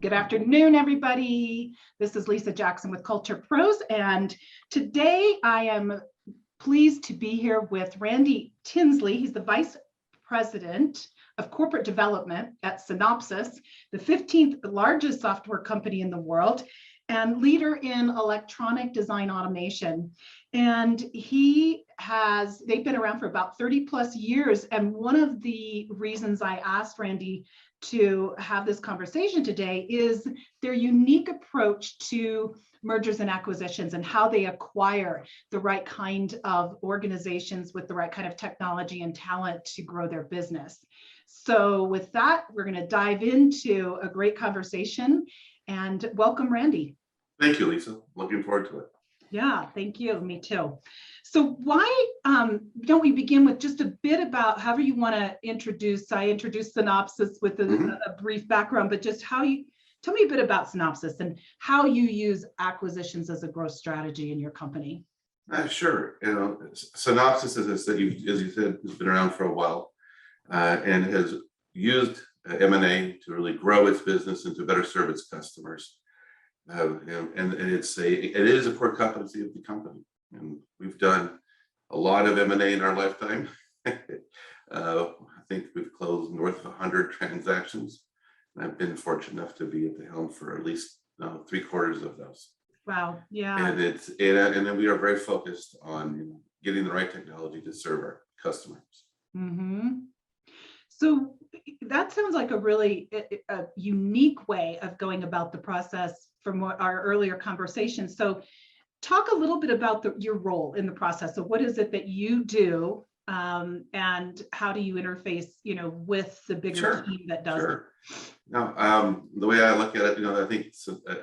Good afternoon, everybody. This is Lisa Jackson with Culture Pros, and today I am pleased to be here with Randy Tinsley. He's the Vice President of Corporate Development at Synopsis, the 15th largest software company in the world, and leader in electronic design automation. And they've been around for about 30 plus years. And one of the reasons I asked Randy to have this conversation today is their unique approach to mergers and acquisitions and how they acquire the right kind of organizations with the right kind of technology and talent to grow their business. So with that, we're going to dive into a great conversation, and welcome, Randy. Thank you, Lisa. Looking forward to it. Yeah, thank you. Me too. So why don't we begin with just a bit about however you want to introduce? I introduced Synopsis with a brief background, but just tell me a bit about Synopsis and how you use acquisitions as a growth strategy in your company. Sure. Synopsis, as you said, has been around for a while and has used M&A to really grow its business and to better serve its customers. And it is a core competency of the company, and we've done a lot of M&A in our lifetime. I think we've closed north of 100 transactions, and I've been fortunate enough to be at the helm for at least 3/4 of those. Wow! Yeah. And and then we are very focused on getting the right technology to serve our customers. Mm-hmm. So that sounds like a really unique way of going about the process from our earlier conversation. So talk a little bit about your role in the process. So what is it that you do, and how do you interface, with the bigger team that does it? Now, the way I look at it, I think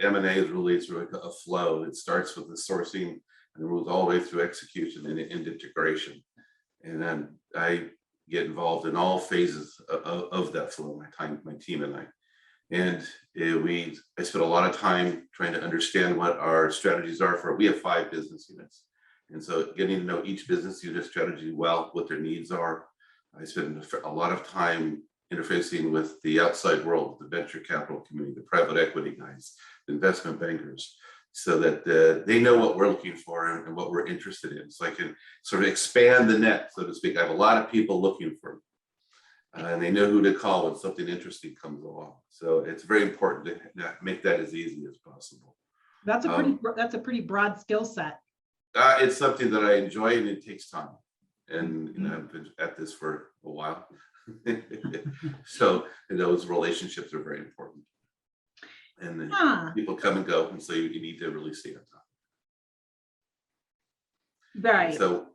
M&A is really sort of a flow. It starts with the sourcing and moves all the way through execution and into integration. And then I get involved in all phases of that flow, my team and I. And I spent a lot of time trying to understand what our strategies are we have 5 business units. And so getting to know each business unit strategy well, what their needs are. I spent a lot of time interfacing with the outside world, the venture capital community, the private equity guys, the investment bankers, so that they know what we're looking for and what we're interested in. So I can sort of expand the net, so to speak. I have a lot of people looking for me. And they know who to call when something interesting comes along. So it's very important to make that as easy as possible. That's a pretty broad skill set. It's something that I enjoy, and it takes time. And I've been at this for a while. So those relationships are very important. And then people come and go, and so you need to really stay on top. Right. So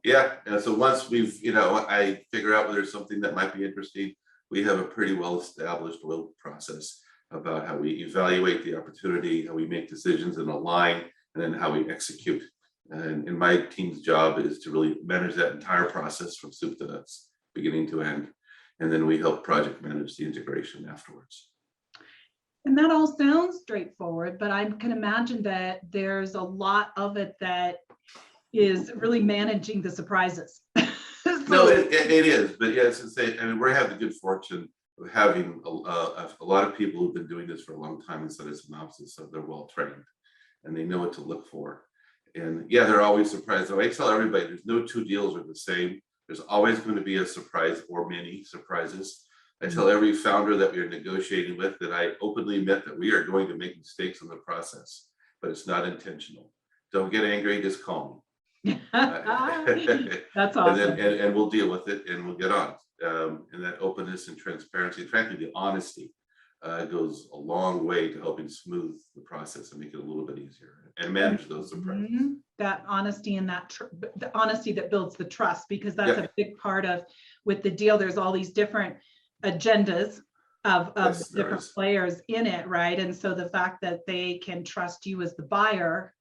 and so once we've, I figure out whether there's something that might be interesting, we have a pretty well established process about how we evaluate the opportunity, how we make decisions and align, and then how we execute. And my team's job is to really manage that entire process from soup to nuts, beginning to end. And then we help project manage the integration afterwards. And that all sounds straightforward, but I can imagine that there's a lot of it that is really managing the surprises. No, it is, but yes, we have the good fortune of having a lot of people who've been doing this for a long time inside of Synopsis, so they're well trained and they know what to look for. And they're always surprised. So I tell everybody, there's no 2 deals are the same. There's always going to be a surprise or many surprises. I tell every founder that we're negotiating with that I openly admit that we are going to make mistakes in the process, but it's not intentional. Don't get angry, just call me. That's awesome. And we'll deal with it and we'll get on. And that openness and transparency, frankly, the honesty goes a long way to helping smooth the process and make it a little bit easier and manage those surprises. That honesty and the honesty that builds the trust, because that's a big part of with the deal. There's all these different agendas of different players in it, right? And so the fact that they can trust you as the buyer,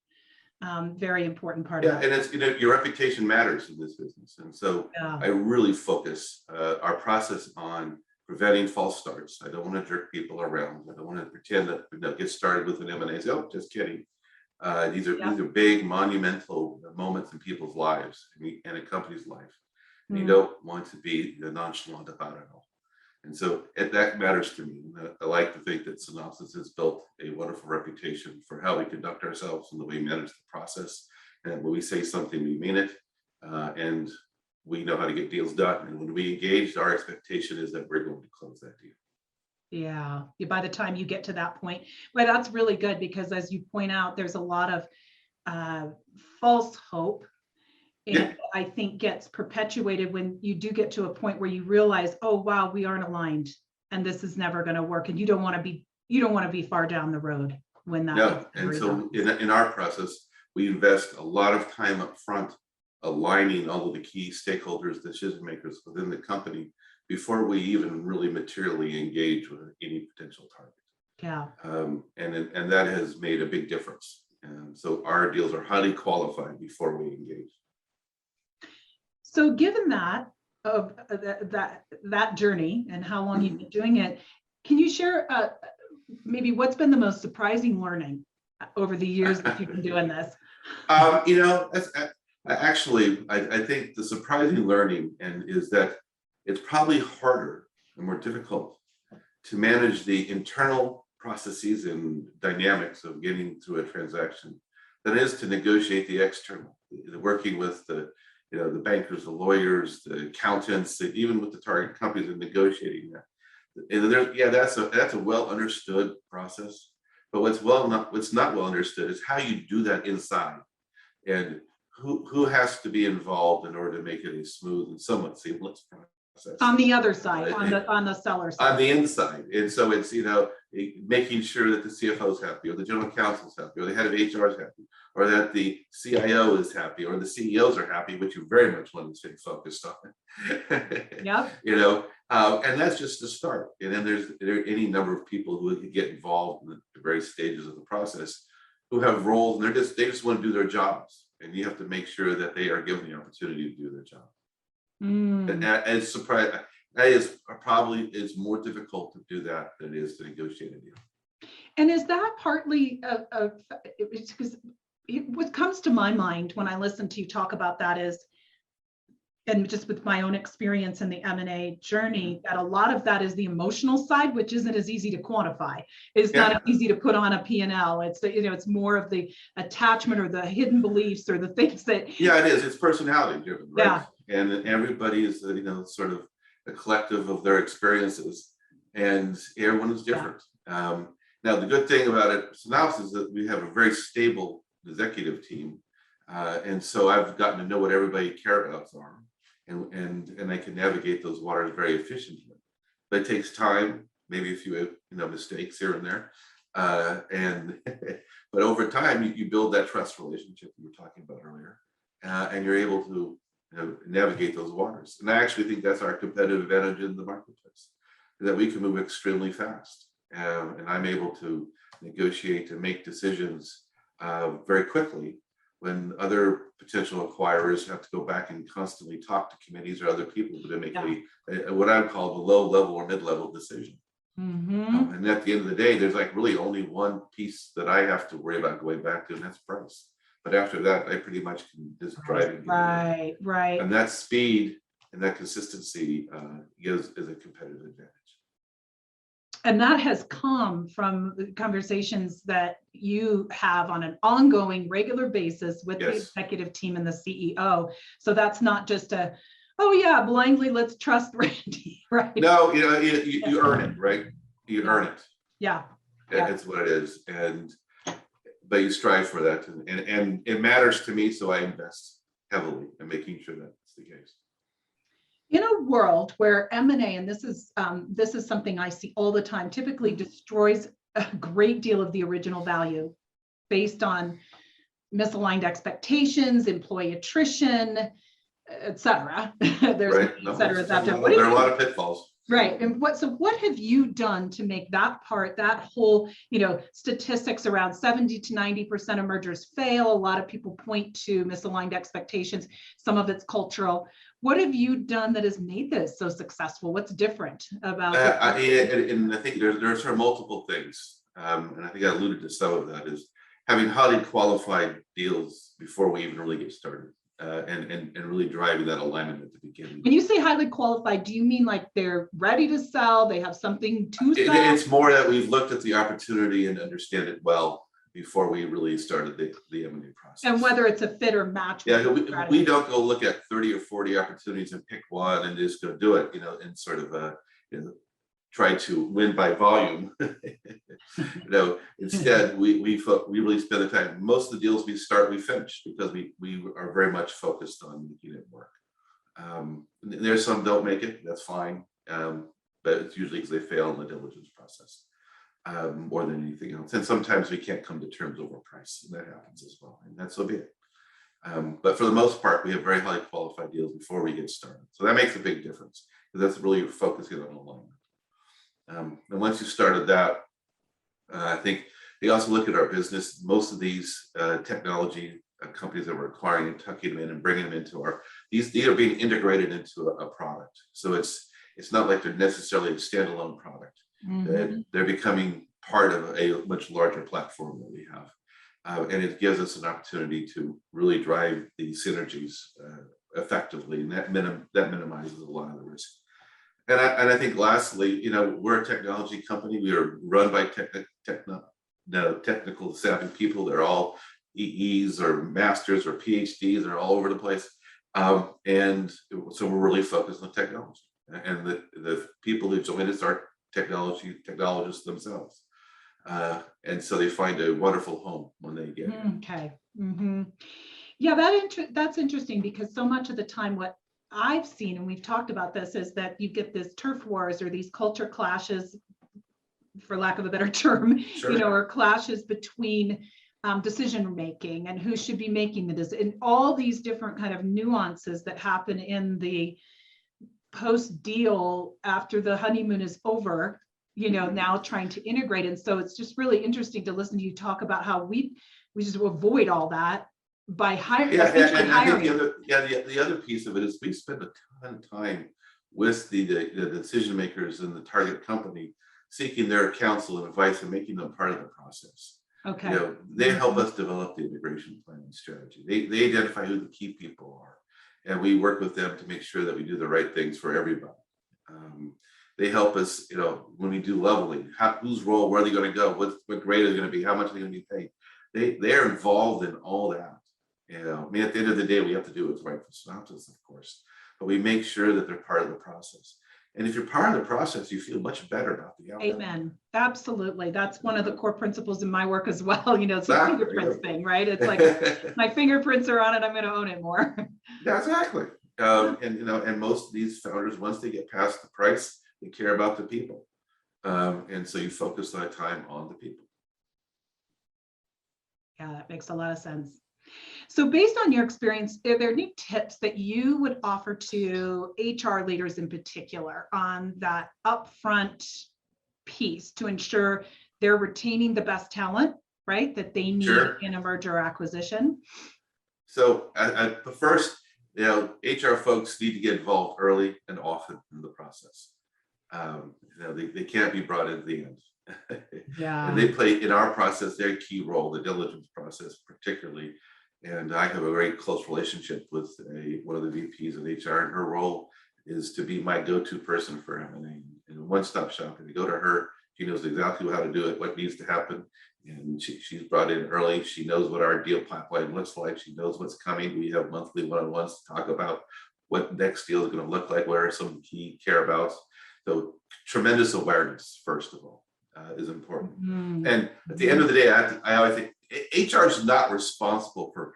very important part of it. And it's your reputation matters in this business, and so I really focus our process on preventing false starts. I don't want to jerk people around. I don't want to pretend that get started with an M&A and say, oh, just kidding. These are big monumental moments in people's lives and a company's life. And you don't want to be the nonchalant about it all. And so that matters to me. And I like to think that Synopsis has built a wonderful reputation for how we conduct ourselves and the way we manage the process. And when we say something, we mean it. And we know how to get deals done. And when we engage, our expectation is that we're going to close that deal. Yeah, by the time you get to that point. Well, that's really good, because as you point out, there's a lot of false hope. And Yeah. I think gets perpetuated when you do get to a point where you realize, oh, wow, we aren't aligned and this is never going to work. And you don't want to be far down the road when that. No, and so in our process, we invest a lot of time up front aligning all of the key stakeholders, decision makers within the company before we even really materially engage with any potential target. Yeah. And that has made a big difference. And so our deals are highly qualified before we engage. So given that of that journey and how long you've been doing it, can you share maybe what's been the most surprising learning over the years that you've been doing this? I think the surprising learning is that it's probably harder and more difficult to manage the internal processes and dynamics of getting through a transaction than it is to negotiate the external, working with the bankers, the lawyers, the accountants, even with the target companies and negotiating that. And that's a well understood process. But what's not well understood is how you do that inside, and who has to be involved in order to make it a smooth and somewhat seamless process. On the other side, on the seller side. On the inside. And so it's, making sure that the CFO is happy, or the general counsel is happy, or the head of HR is happy, or that the CIO is happy, or the CEOs are happy, which you very much want to stay focused on. Yeah. And that's just the start. And then there are any number of people who get involved in the various stages of the process who have roles, and they just want to do their jobs. And you have to make sure that they are given the opportunity to do their job. And it's surprising. That is probably more difficult to do that than it is to negotiate a deal. And is that partly because what comes to my mind when I listen to you talk about that is, and just with my own experience in the M&A journey, that a lot of that is the emotional side, which isn't as easy to quantify. It's not as easy to put on a P&L. It's it's more of the attachment or the hidden beliefs or the things that. Yeah, it is. It's personality driven, right? Yeah. And everybody is sort of a collective of their experiences, and everyone is different. Yeah. Now the good thing about it, Synopsis, is that we have a very stable executive team, and so I've gotten to know what everybody care about are. And I can navigate those waters very efficiently, but it takes time, maybe a few mistakes here and there, but over time you build that trust relationship we were talking about earlier, and you're able to navigate those waters. And I actually think that's our competitive advantage in the marketplace, that we can move extremely fast, and I'm able to negotiate and make decisions very quickly, when other potential acquirers have to go back and constantly talk to committees or other people to make what I would call the low level or mid-level decision. And at the end of the day, there's really only one piece that I have to worry about going back to, and that's price. But after that, I pretty much can just drive it. Right. And that speed and that consistency is a competitive advantage. And that has come from the conversations that you have on an ongoing, regular basis with the executive team and the CEO. So that's not just blindly let's trust Randy, right? No, you earn it, right? You earn it. Yeah. It's what it is. But you strive for that, and it matters to me, so I invest heavily in making sure that's the case. In a world where M&A, and this is something I see all the time, typically destroys a great deal of the original value based on misaligned expectations, employee attrition, et cetera. There are a lot of pitfalls. Right. And what have you done to make that whole, statistics around 70 to 90% of mergers fail? A lot of people point to misaligned expectations. Some of it's cultural. What have you done that has made this so successful? What's different about and I think there are sort of multiple things. And I think I alluded to some of that, is having highly qualified deals before we even really get started. and really driving that alignment at the beginning. When you say highly qualified, do you mean like they're ready to sell? They have something to sell? It's more that we've looked at the opportunity and understand it well before we really started the M&A process. And whether it's a fit or match. Yeah, we don't go look at 30 or 40 opportunities and pick one and just go do it, and sort of try to win by volume. Instead, we really spend the time. Most of the deals we start, we finish, because we are very much focused on making it work. There's some don't make it, that's fine, but it's usually because they fail in the diligence process. More than anything else. And sometimes we can't come to terms over price, and that happens as well, and that's so be it. But for the most part, we have very highly qualified deals before we get started. So that makes a big difference, because that's really focusing on alignment. And once you started that, I think they also look at our business. Most of these technology companies that we're acquiring and tucking them in and bringing them into these are being integrated into a product. So it's not like they're necessarily a standalone product. Mm-hmm. They're becoming part of a much larger platform that we have. And it gives us an opportunity to really drive the synergies effectively, and that minimizes a lot of the risk. And I think lastly, we're a technology company. We are run by technical savvy people. They're all EEs or masters or PhDs. They're all over the place. And so we're really focused on technology. And the people who join us are technologists themselves. And so they find a wonderful home when they get here. Okay. Mm-hmm. Yeah, that's interesting, because so much of the time what I've seen, and we've talked about this, is that you get this turf wars or these culture clashes, for lack of a better term, Sure. or clashes between decision making and who should be making the decision, and all these different kind of nuances that happen in the post deal after the honeymoon is over, now trying to integrate. And so it's just really interesting to listen to you talk about how we just avoid all that by hiring. Yeah, and I think the other piece of it is we spend a ton of time with the decision makers in the target company, seeking their counsel and advice and making them part of the process. Okay. They help us develop the integration plan and strategy. They identify who the key people are, and we work with them to make sure that we do the right things for everybody. They help us, when we do leveling, whose role, where are they going to go, what grade are they going to be, how much are they going to be paid. They're involved in all that. At the end of the day, we have to do what's right for Synopsis, of course, but we make sure that they're part of the process. And if you're part of the process, you feel much better about the outcome. Amen. Absolutely. That's one of the core principles in my work as well. It's a fingerprints thing, right? It's like my fingerprints are on it, I'm going to own it more. Yeah, exactly. And most of these founders, once they get past the price, they care about the people. And so you focus that time on the people. Yeah, that makes a lot of sense. So based on your experience, are there any tips that you would offer to HR leaders in particular on that upfront piece to ensure they're retaining the best talent, right, that they need Sure. in a merger or acquisition? So at the first, HR folks need to get involved early and often in the process. They can't be brought in at the end. Yeah. And they play in our process their key role, the diligence process particularly. And I have a very close relationship with one of the VPs of HR, and her role is to be my go-to person for M&A and one-stop shop. And they go to her, she knows exactly how to do it, what needs to happen. And she's brought in early. She knows what our deal pipeline looks like. She knows what's coming. We have monthly one-on-ones to talk about what next deal is going to look like, what are some key care abouts. So tremendous awareness, first of all, is important. Mm-hmm. And at the end of the day, I always think HR is not responsible for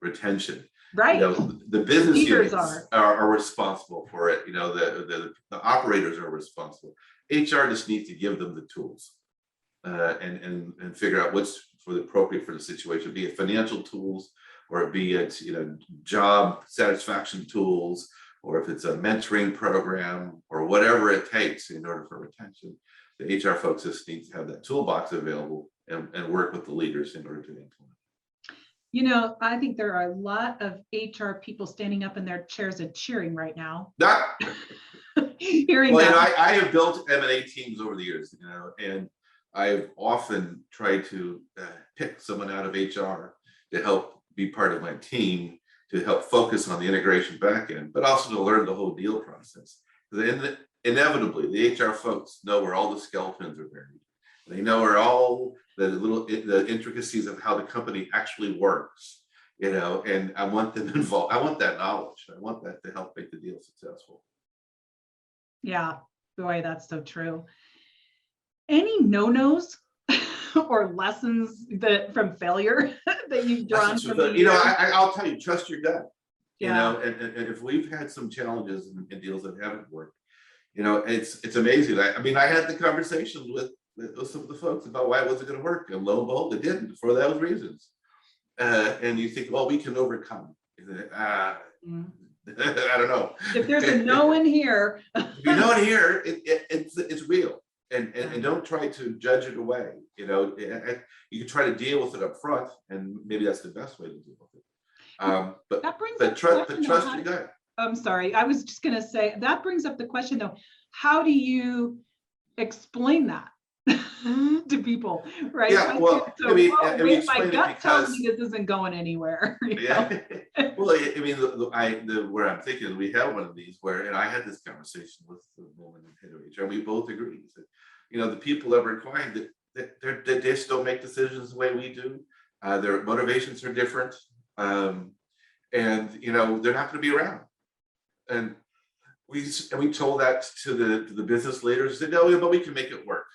retention. Right. The business units are responsible for it. The operators are responsible. HR just needs to give them the tools and figure out what's appropriate for the situation, be it financial tools, or be it job satisfaction tools, or if it's a mentoring program, or whatever it takes in order for retention. The HR folks just need to have that toolbox available and work with the leaders in order to implement. I think there are a lot of HR people standing up in their chairs and cheering right now. Hearing that. I have built M&A teams over the years, and I've often tried to pick someone out of HR to help be part of my team to help focus on the integration back end, but also to learn the whole deal process. Inevitably, the HR folks know where all the skeletons are buried. They know where all the intricacies of how the company actually works, and I want them involved. I want that knowledge. I want that to help make the deal successful. Yeah, boy, that's so true. Any no-nos or lessons from failure that you've drawn from the year? I'll tell you, trust your gut. Yeah. And if we've had some challenges in deals that haven't worked, it's amazing. I had the conversation with some of the folks about why it wasn't going to work, and lo and behold, it didn't for those reasons. And you think, well, we can overcome. I don't know. If there's a no in here, if you know it here, it's real, and don't try to judge it away. You can try to deal with it up front, and maybe that's the best way to deal with it. But trust your gut. I'm sorry, I was just going to say that brings up the question though. How do you explain that to people, right? Yeah, well, my gut tells me this isn't going anywhere. Yeah. Well, where I'm thinking, we had one of these where, and I had this conversation with the woman in head of HR, and we both agreed that, the people that are required, that they just don't make decisions the way we do. Their motivations are different, and they're not going to be around. And we told that to the business leaders. Said, no, but we can make it work.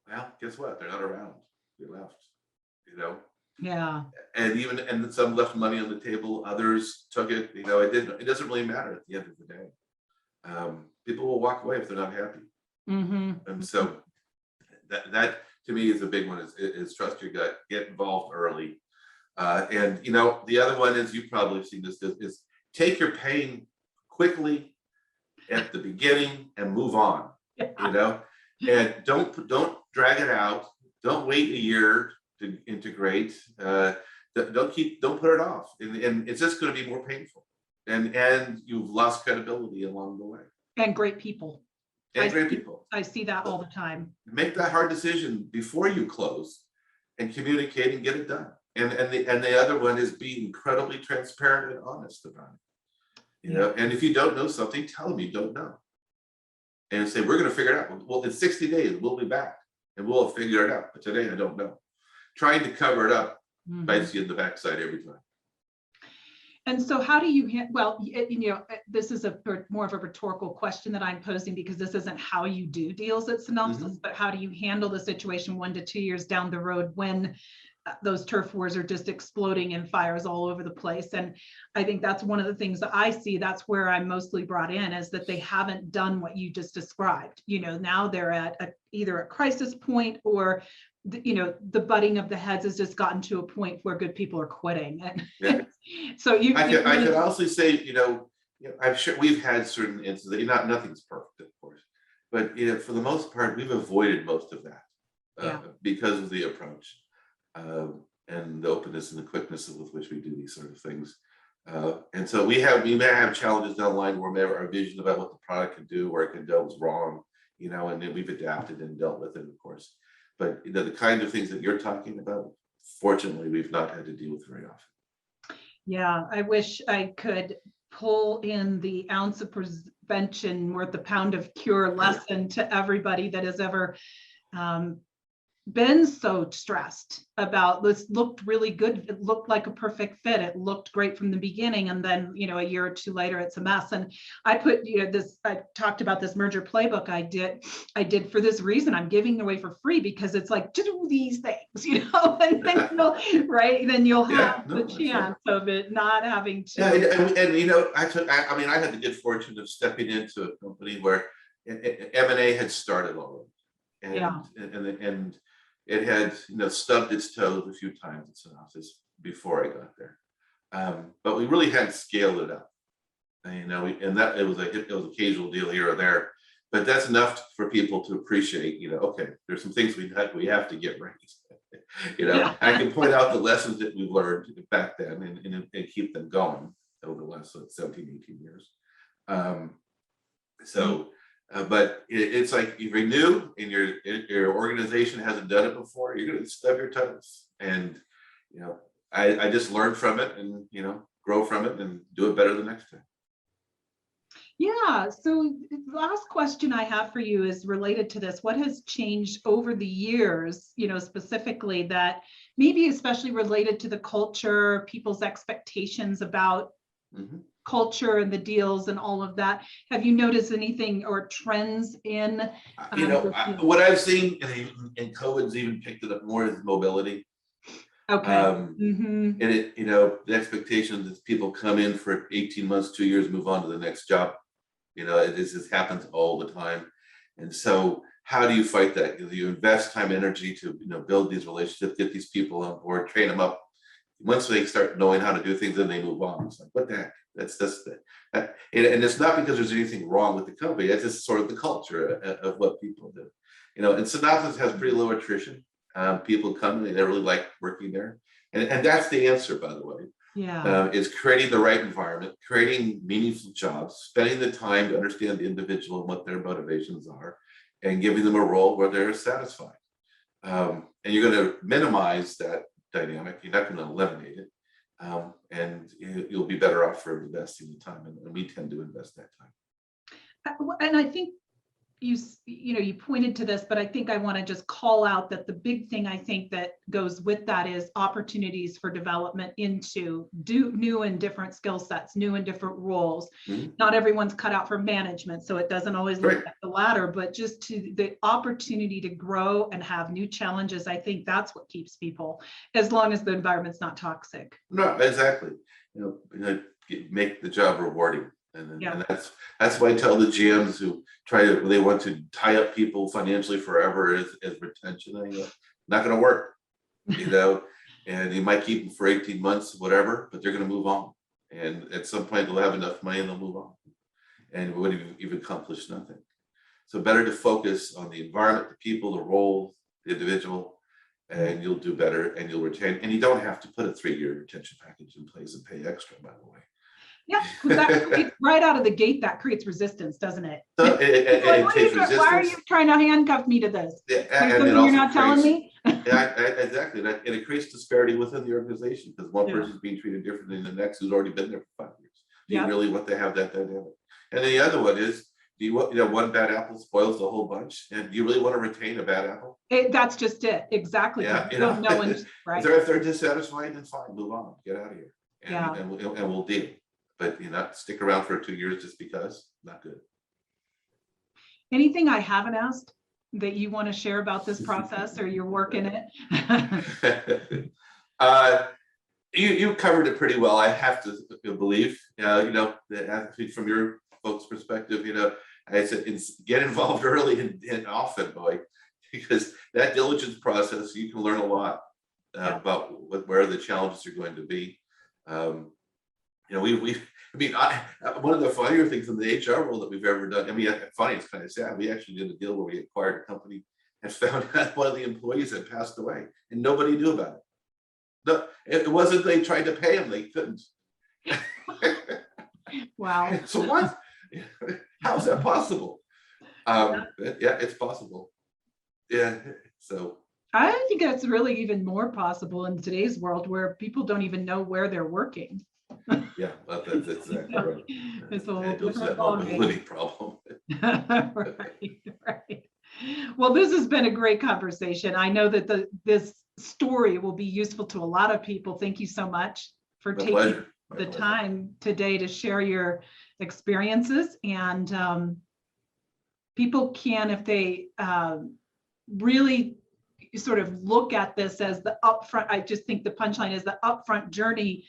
Well, guess what? They're not around. They left. Yeah. And some left money on the table. Others took it. It doesn't really matter at the end of the day. People will walk away if they're not happy. Mm-hmm. And so that to me is a big one. Is trust your gut. Get involved early. And the other one is, you've probably seen this, is take your pain quickly at the beginning and move on. Yeah. And don't drag it out. Don't wait a year to integrate. Don't put it off. And it's just going to be more painful. And you've lost credibility along the way. And great people. I see that all the time. Make that hard decision before you close, and communicate and get it done. And the other one is be incredibly transparent and honest about it. And if you don't know something, tell them you don't know. And say, we're going to figure it out. Well, in 60 days, we'll be back and we'll figure it out. But today, I don't know. Trying to cover it up bites you in the backside every time. And so how do you, this is more of a rhetorical question that I'm posing, because this isn't how you do deals at Synopsis, but how do you handle the situation 1 to 2 years down the road when those turf wars are just exploding and fires all over the place? And I think that's one of the things that I see. That's where I'm mostly brought in, is that they haven't done what you just described. Now they're at either a crisis point, or the butting of the heads has just gotten to a point where good people are quitting. And so I could also say, I'm sure we've had certain instances. Nothing's perfect, of course, but for the most part, we've avoided most of that because of the approach. And the openness and the quickness with which we do these sort of things. And so we may have challenges down the line where maybe our vision about what the product can do, where it can go, was wrong, and then we've adapted and dealt with it, of course. But the kind of things that you're talking about, fortunately, we've not had to deal with very often. Yeah, I wish I could pull in the ounce of prevention worth a pound of cure lesson to everybody that has ever been so stressed about this. Looked really good. It looked like a perfect fit. It looked great from the beginning. And then, a year or two later, it's a mess. And I put, I talked about this merger playbook I did for this reason. I'm giving it away for free, because it's like, to do these things, and then then you'll have the chance of it not having to. I had the good fortune of stepping into a company where M&A had started already. And it had, stubbed its toes a few times at Synopsis before I got there, but we really hadn't scaled it up. And that it was a casual deal here or there, but that's enough for people to appreciate. Okay, there's some things we have to get right. I can point out the lessons that we've learned back then and keep them going over the last 17, 18 years. But it's like, if you're new and your organization hasn't done it before, you're going to stub your toes. And I just learned from it, and grow from it and do it better the next time. Yeah. So the last question I have for you is related to this. What has changed over the years, specifically that maybe especially related to the culture, people's expectations about culture and the deals and all of that? Have you noticed anything or trends in? What I've seen, and COVID's even picked it up more, is mobility. Okay. And the expectation that people come in for 18 months, 2 years, move on to the next job. This happens all the time. And so how do you fight that? You invest time, energy to, build these relationships, get these people on board, train them up. Once they start knowing how to do things, then they move on. It's like, what the heck? That's just and it's not because there's anything wrong with the company. It's just sort of the culture of what people do. And Synopsis has pretty low attrition. People come and they really like working there. And that's the answer, by the way. Yeah. Is creating the right environment, creating meaningful jobs, spending the time to understand the individual and what their motivations are, and giving them a role where they're satisfied. And you're going to minimize that dynamic. You're not going to eliminate it. And you'll be better off for investing the time. And we tend to invest that time. And I think you pointed to this, but I think I want to just call out that the big thing I think that goes with that is opportunities for development into new and different skill sets, new and different roles. Not everyone's cut out for management, so it doesn't always look like the ladder, but just to the opportunity to grow and have new challenges. I think that's what keeps people, as long as the environment's not toxic. No, exactly. Make the job rewarding. And that's why I tell the GMs who they want to tie up people financially forever as retention. Not going to work, and you might keep them for 18 months, whatever, but they're going to move on. And at some point they'll have enough money and they'll move on. And we wouldn't even accomplish nothing. So better to focus on the environment, the people, the role, the individual, and you'll do better and you'll retain. And you don't have to put a 3-year retention package in place and pay extra, by the way. Yeah, because that creates, right out of the gate, that creates resistance, doesn't it? So Why are you trying to handcuff me to this? Yeah, and something you're not telling me? Yeah, exactly. And it creates disparity within the organization because one person's being treated differently than the next who's already been there for 5 years. Do you really want to have that dynamic? And then the other one is, do you want, one bad apple spoils the whole bunch? And do you really want to retain a bad apple? That's just it. Exactly. Yeah, No one's right. If they're dissatisfied, then fine, move on, get out of here, and we'll deal. But stick around for 2 years just because, not good. Anything I haven't asked that you want to share about this process or your work in it? You covered it pretty well. I have to believe, from your folks' perspective, I said, get involved early and often, boy, because that diligence process, you can learn a lot about where the challenges are going to be. One of the funnier things in the HR world that we've ever done, funny, it's kind of sad. We actually did a deal where we acquired a company and found out one of the employees had passed away and nobody knew about it. No, it wasn't they tried to pay him, they couldn't. Wow. So what? How is that possible? It's possible. Yeah, so. I think that's really even more possible in today's world where people don't even know where they're working. Yeah, that's exactly right. It's a whole different problem. Right. Well, this has been a great conversation. I know that this story will be useful to a lot of people. Thank you so much for taking the time today to share your experiences. And people can, if they really sort of look at this as the upfront, I just think the punchline is the upfront journey,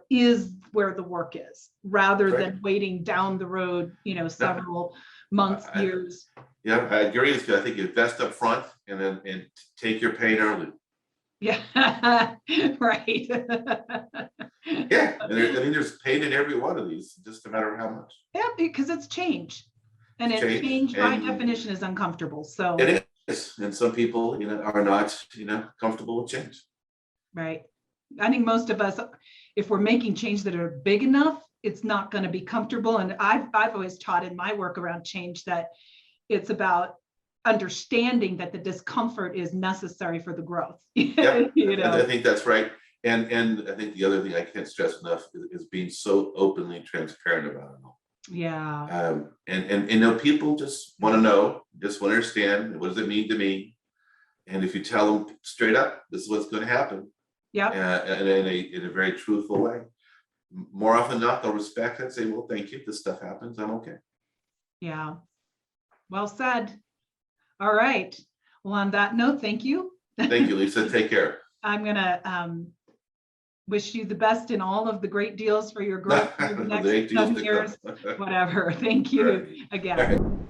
is where the work is, rather than waiting down the road, several months, years. Yeah, I agree with you. I think you invest up front and take your pain early. Yeah, right. Yeah, there's pain in every one of these, just a matter of how much. Yeah, because it's change. And change by definition is uncomfortable. So it is. And some people, are not, comfortable with change. Right. I think most of us, if we're making change that are big enough, it's not going to be comfortable. And I've always taught in my work around change that it's about understanding that the discomfort is necessary for the growth. Yeah, I think that's right. And I think the other thing I can't stress enough is being so openly transparent about it all. Yeah. And you know, people just want to know, just want to understand, what does it mean to me? And if you tell them straight up, this is what's going to happen, Yep. and in a very truthful way, more often than not, they'll respect it and say, well, thank you, this stuff happens, I'm okay. Yeah. Well said. All right. Well, on that note, thank you. Thank you, Lisa. Take care. I'm gonna wish you the best in all of the great deals for your growth for the next The 8 deals 10 to years, come. whatever. Thank you Right. again.